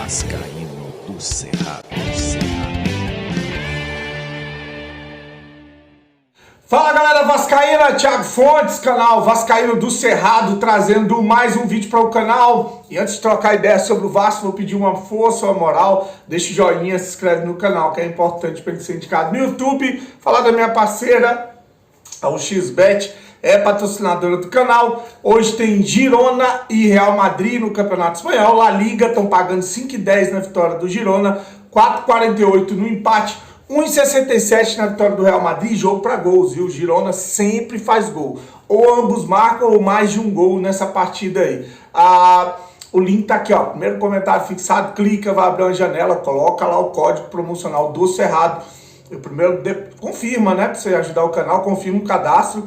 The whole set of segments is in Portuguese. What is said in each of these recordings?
Vascaíno do Cerrado. Fala galera vascaína, Thiago Fontes, canal Vascaíno do Cerrado, trazendo mais um vídeo para o canal. E antes de trocar ideia sobre o Vasco, vou pedir uma força, uma moral, deixa o joinha, se inscreve no canal, que é importante para ele ser indicado no YouTube. Falar da minha parceira, a UXBet, é patrocinadora do canal. Hoje tem Girona e Real Madrid no Campeonato Espanhol. La Liga estão pagando 5,10 na vitória do Girona, 4,48 no empate, 1,67 na vitória do Real Madrid. Jogo para gols, viu? O Girona sempre faz gol. Ou ambos marcam ou mais de um gol nessa partida aí. O link tá aqui, ó. Primeiro comentário fixado, clica, vai abrir uma janela, coloca lá o código promocional do Cerrado. O primeiro confirma, né? Para você ajudar o canal, confirma o cadastro.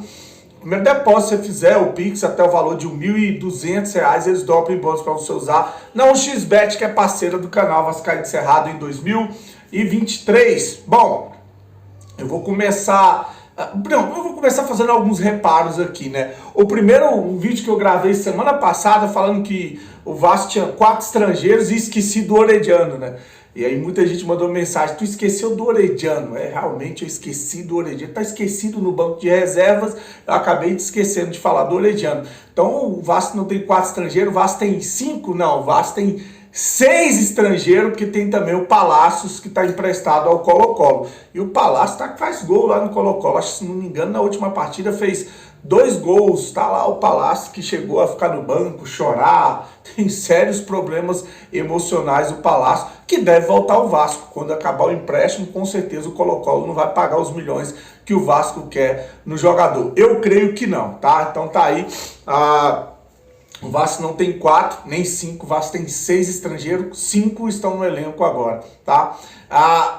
Primeiro depósito que você fizer, o Pix, até o valor de R$ 1.200, eles dobram em bônus para você usar na UXBet, que é parceira do canal Vascaíno do Cerrado em 2023. Bom, eu vou começar fazendo alguns reparos aqui, né? O primeiro vídeo que eu gravei semana passada falando que o Vasco tinha 4 estrangeiros e esqueci do Orediano, né? E aí muita gente mandou mensagem, tu esqueceu do Orediano. Realmente eu esqueci do Orediano. Tá esquecido no banco de reservas, eu acabei esquecendo de falar do Orediano. Então o Vasco não tem 4 estrangeiros, o Vasco tem 5? Não, o Vasco tem 6 estrangeiros, porque tem também o Palácios, que está emprestado ao Colo-Colo. E o Palácios faz gol lá no Colo-Colo. Acho que, se não me engano, na última partida fez 2 gols. Tá lá o Palácio, que chegou a ficar no banco, chorar. Tem sérios problemas emocionais o Palácio, que deve voltar ao Vasco. Quando acabar o empréstimo, com certeza o Colo-Colo não vai pagar os milhões que o Vasco quer no jogador. Eu creio que não, tá? Então tá aí. O Vasco não tem 4, nem 5, o Vasco tem 6 estrangeiros, 5 estão no elenco agora, tá?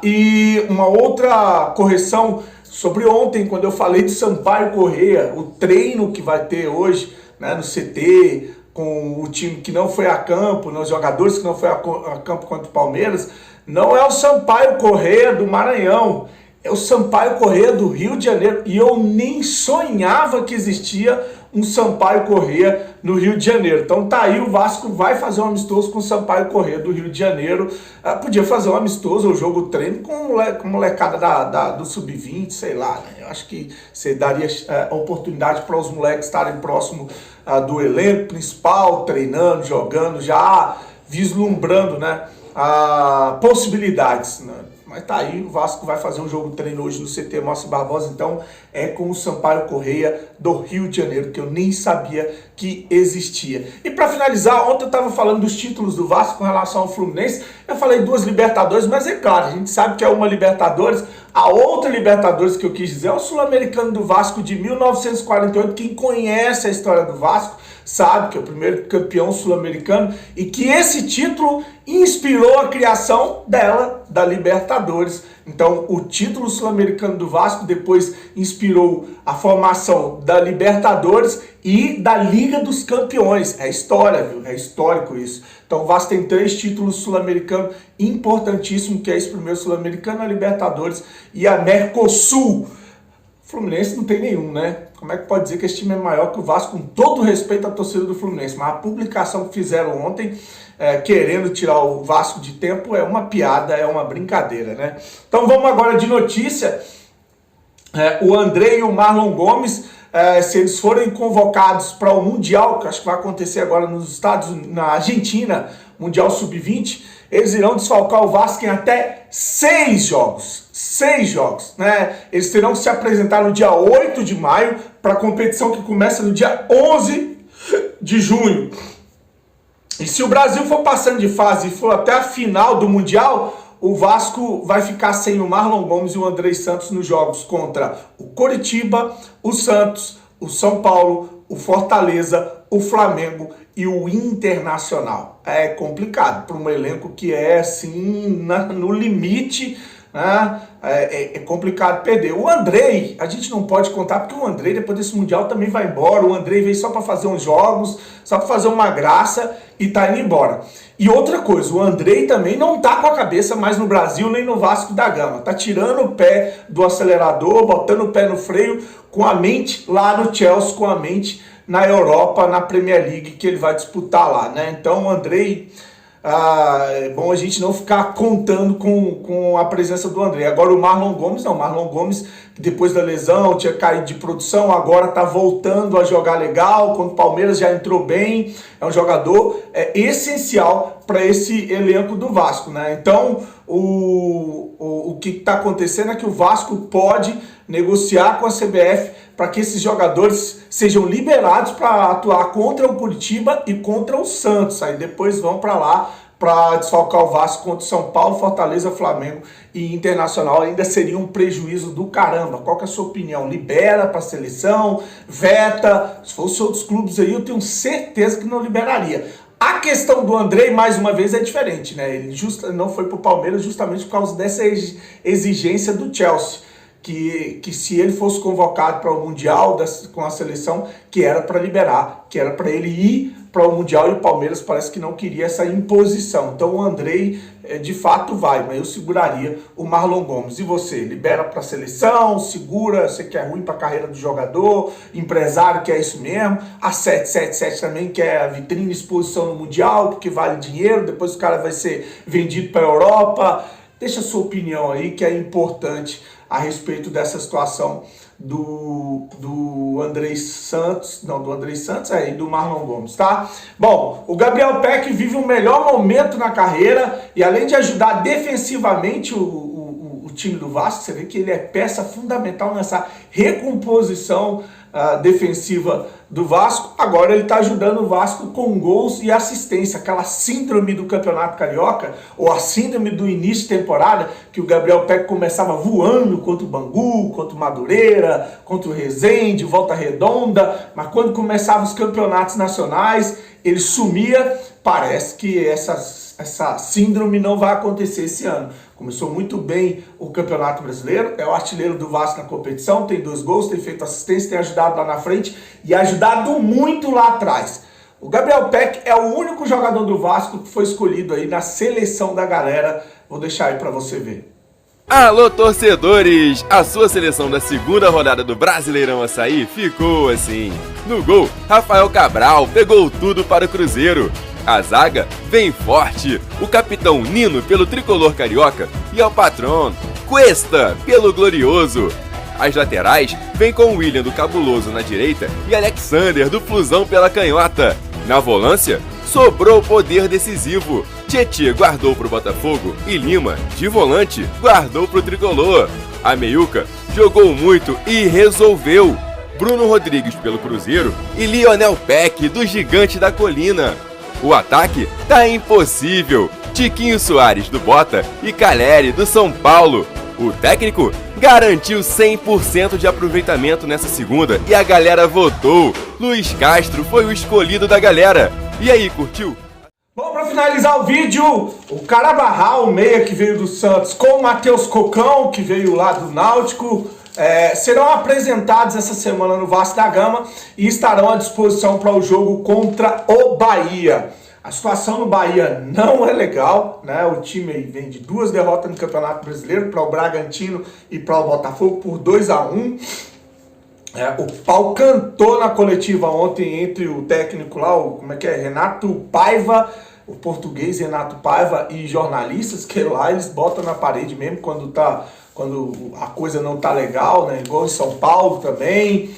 E uma outra correção sobre ontem, quando eu falei do Sampaio Corrêa, o treino que vai ter hoje, né, no CT, com o time que não foi a campo, né, os jogadores que não foi a campo contra o Palmeiras, não é o Sampaio Corrêa do Maranhão, é o Sampaio Corrêa do Rio de Janeiro. E eu nem sonhava que existia um Sampaio Corrêa no Rio de Janeiro. Então tá aí, o Vasco vai fazer um amistoso com o Sampaio Corrêa do Rio de Janeiro. Podia fazer um amistoso, o jogo treino com molecada do Sub-20, sei lá, né? Eu acho que você daria oportunidade para os moleques estarem próximo do elenco principal, treinando, jogando, já vislumbrando, né, possibilidades, né? Mas tá aí, o Vasco vai fazer um jogo treino hoje no CT Moacir Barbosa, então é com o Sampaio Corrêa do Rio de Janeiro, que eu nem sabia que existia. E para finalizar, ontem eu tava falando dos títulos do Vasco com relação ao Fluminense, eu falei 2 Libertadores, mas é claro, a gente sabe que é uma Libertadores. A outra Libertadores que eu quis dizer é o Sul-Americano do Vasco de 1948, quem conhece a história do Vasco sabe que é o primeiro campeão sul-americano e que esse título inspirou a criação da Libertadores. Então, o título sul-americano do Vasco depois inspirou a formação da Libertadores e da Liga dos Campeões. É história, viu? É histórico isso. Então, o Vasco tem 3 títulos sul-americanos importantíssimos, que é esse primeiro sul-americano, a Libertadores e a Mercosul. O Fluminense não tem nenhum, né? Como é que pode dizer que esse time é maior que o Vasco, com todo respeito à torcida do Fluminense? Mas a publicação que fizeram ontem, querendo tirar o Vasco de tempo, é uma piada, é uma brincadeira, né? Então vamos agora de notícia. O André e o Marlon Gomes, se eles forem convocados para o Mundial, que acho que vai acontecer agora na Argentina, Mundial Sub-20, eles irão desfalcar o Vasco em até 6 jogos. 6 jogos, né? Eles terão que se apresentar no dia 8 de maio para a competição que começa no dia 11 de junho. E se o Brasil for passando de fase e for até a final do Mundial, o Vasco vai ficar sem o Marlon Gomes e o André Santos nos jogos contra o Coritiba, o Santos, o São Paulo, o Fortaleza, o Flamengo e o Internacional. É complicado para um elenco que é assim no limite, né? É complicado perder. O Andrei, a gente não pode contar, porque o Andrei depois desse Mundial também vai embora. O Andrei veio só para fazer uns jogos, só para fazer uma graça e tá indo embora. E outra coisa, o Andrei também não tá com a cabeça mais no Brasil nem no Vasco da Gama. Tá tirando o pé do acelerador, botando o pé no freio, com a mente lá no Chelsea, com a mente na Europa, na Premier League, que ele vai disputar lá, né? Então o Andrei é bom a gente não ficar contando com a presença do Andrei. Agora o Marlon Gomes não, o Marlon Gomes depois da lesão tinha caído de produção, agora está voltando a jogar legal, quando o Palmeiras já entrou bem, é um jogador essencial para esse elenco do Vasco, né? Então o que está acontecendo é que o Vasco pode negociar com a CBF para que esses jogadores sejam liberados para atuar contra o Curitiba e contra o Santos. Aí depois vão para lá para desfalcar o Vasco contra o São Paulo, Fortaleza, Flamengo e Internacional. Ainda seria um prejuízo do caramba. Qual que é a sua opinião? Libera para a seleção? Veta? Se fosse outros clubes aí, eu tenho certeza que não liberaria. A questão do Andrei, mais uma vez, é diferente, né? Ele não foi para o Palmeiras justamente por causa dessa exigência do Chelsea. Que se ele fosse convocado para o Mundial com a seleção, que era para liberar, que era para ele ir para o Mundial, e o Palmeiras parece que não queria essa imposição. Então o Andrei de fato vai, mas eu seguraria o Marlon Gomes. E você? Libera para a seleção, segura, você quer ruim para a carreira do jogador, empresário que é isso mesmo, a 777 também quer a vitrine, exposição no Mundial, porque vale dinheiro, depois o cara vai ser vendido para a Europa. Deixa a sua opinião aí, que é importante a respeito dessa situação do Andrei Santos, e do Marlon Gomes, tá? Bom, o Gabriel Peck vive um melhor momento na carreira e além de ajudar defensivamente o time do Vasco, você vê que ele é peça fundamental nessa recomposição defensiva do Vasco. Agora ele está ajudando o Vasco com gols e assistência, aquela síndrome do Campeonato Carioca, ou a síndrome do início de temporada, que o Gabriel Peck começava voando contra o Bangu, contra o Madureira, contra o Resende, Volta Redonda, mas quando começavam os campeonatos nacionais, ele sumia. Parece que essa síndrome não vai acontecer esse ano. Começou muito bem o Campeonato Brasileiro, é o artilheiro do Vasco na competição, tem 2 gols, tem feito assistência, tem ajudado lá na frente e ajudado muito lá atrás. O Gabriel Peck é o único jogador do Vasco que foi escolhido aí na seleção da galera. Vou deixar aí para você ver. Alô, torcedores! A sua seleção da segunda rodada do Brasileirão Açaí ficou assim. No gol, Rafael Cabral pegou tudo para o Cruzeiro. A zaga vem forte, o capitão Nino pelo tricolor carioca e ao patrão Cuesta pelo glorioso. As laterais vêm com William do Cabuloso na direita e Alexander do Flusão pela canhota. Na volância, sobrou poder decisivo. Tietê guardou pro Botafogo e Lima, de volante, guardou pro tricolor. A meiuca jogou muito e resolveu. Bruno Rodrigues pelo Cruzeiro e Lionel Peck do Gigante da Colina. O ataque tá impossível. Tiquinho Soares do Bota e Caleri do São Paulo. O técnico garantiu 100% de aproveitamento nessa segunda e a galera votou. Luiz Castro foi o escolhido da galera. E aí, curtiu? Bom, para finalizar o vídeo, o Carabarral, o meia que veio do Santos, com o Matheus Cocão, que veio lá do Náutico, serão apresentados essa semana no Vasco da Gama e estarão à disposição para o jogo contra o Bahia. A situação no Bahia não é legal, né? O time aí vem de 2 derrotas no Campeonato Brasileiro para o Bragantino e para o Botafogo por 2-1. O pau cantou na coletiva ontem entre o técnico lá, Renato Paiva, o português Renato Paiva, e jornalistas, que lá eles botam na parede mesmo quando a coisa não tá legal, né? Igual em São Paulo também.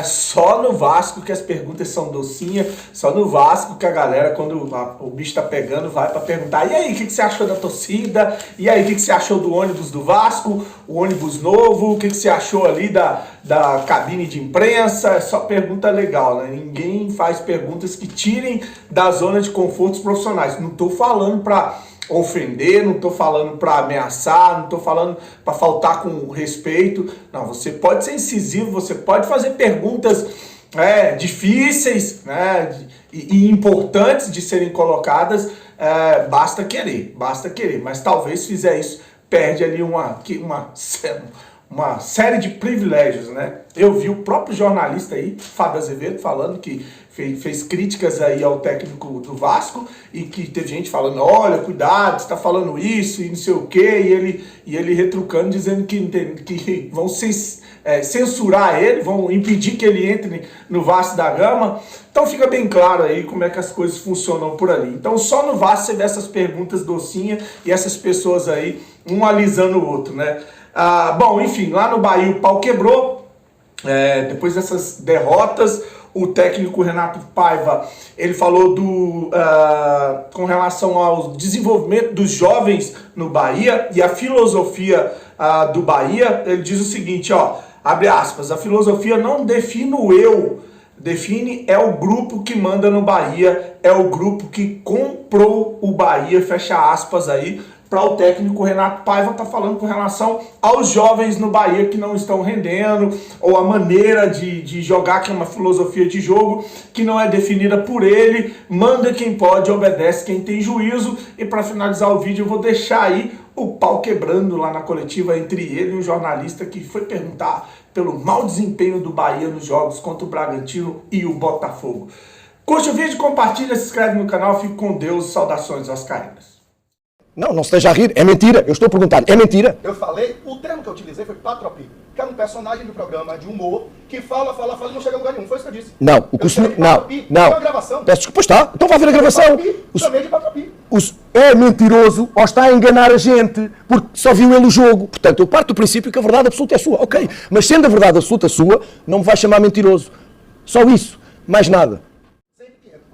Só no Vasco que as perguntas são docinhas, só no Vasco que a galera, quando o bicho tá pegando, vai para perguntar: e aí, o que você achou da torcida? E aí, o que você achou do ônibus do Vasco? O ônibus novo? O que você achou ali da cabine de imprensa? É só pergunta legal, né? Ninguém faz perguntas que tirem da zona de conforto dos profissionais. Não tô falando para ofender, não tô falando para ameaçar, não tô falando para faltar com respeito. Não, você pode ser incisivo, você pode fazer perguntas difíceis, né, e importantes de serem colocadas, basta querer, mas talvez se fizer isso, perde ali uma série de privilégios, né? Eu vi o próprio jornalista aí, Fábio Azevedo, falando que fez críticas aí ao técnico do Vasco e que teve gente falando: olha, cuidado, você está falando isso e não sei o quê, e ele retrucando, dizendo que vão ser censurar ele, vão impedir que ele entre no Vasco da Gama. Então fica bem claro aí como é que as coisas funcionam por ali. Então só no Vasco você vê essas perguntas docinhas e essas pessoas aí, um alisando o outro, né? Bom, enfim, lá no Bahia o pau quebrou, depois dessas derrotas. O técnico Renato Paiva, ele falou com relação ao desenvolvimento dos jovens no Bahia e a filosofia do Bahia. Ele diz o seguinte, ó, abre aspas, a filosofia não define o eu, define o grupo que manda no Bahia, é o grupo que comprou o Bahia, fecha aspas aí, para o técnico Renato Paiva tá falando com relação aos jovens no Bahia que não estão rendendo, ou a maneira de jogar, que é uma filosofia de jogo que não é definida por ele, manda quem pode, obedece quem tem juízo. E para finalizar o vídeo eu vou deixar aí o pau quebrando lá na coletiva entre ele e um jornalista que foi perguntar pelo mau desempenho do Bahia nos jogos contra o Bragantino e o Botafogo. Curte o vídeo, compartilha, se inscreve no canal, fique com Deus, saudações vascaínas. Não esteja a rir, é mentira. Eu estou a perguntar, é mentira? Eu falei, o termo que eu utilizei foi patropi, que é um personagem do programa de humor que fala e não chega a lugar nenhum. Foi isso que eu disse. Não, o que o senhor... Não. Tem uma gravação. Peço desculpa, está. Então vai ver a gravação. Chamei de patropi. É mentiroso ou está a enganar a gente porque só viu ele o jogo. Portanto, eu parto do princípio que a verdade absoluta é sua. Ok, mas sendo a verdade absoluta sua, não me vai chamar mentiroso. Só isso. Mais nada.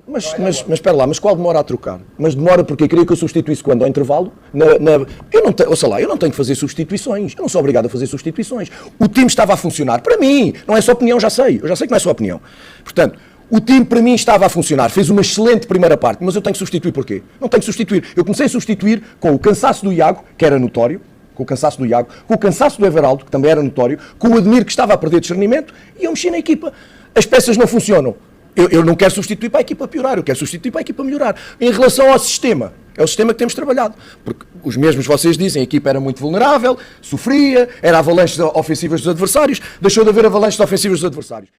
Mas espera lá, mas qual demora a trocar? Mas demora porque queria que eu substituísse quando? Ao intervalo? Eu não tenho que fazer substituições. Eu não sou obrigado a fazer substituições. O time estava a funcionar. Para mim, não é só opinião, já sei. Eu já sei que não é só opinião. Portanto, o time para mim estava a funcionar. Fez uma excelente primeira parte. Mas eu tenho que substituir porquê? Não tenho que substituir. Eu comecei a substituir com o cansaço do Iago, que era notório. Com o cansaço do Iago. Com o cansaço do Everaldo, que também era notório. Com o Admir, que estava a perder discernimento. E eu mexi na equipa. As peças não funcionam. Eu não quero substituir para a equipa piorar, eu quero substituir para a equipa melhorar. Em relação ao sistema, é o sistema que temos trabalhado. Porque os mesmos vocês dizem, a equipa era muito vulnerável, sofria, era avalanches ofensivas dos adversários, deixou de haver avalanches ofensivas dos adversários.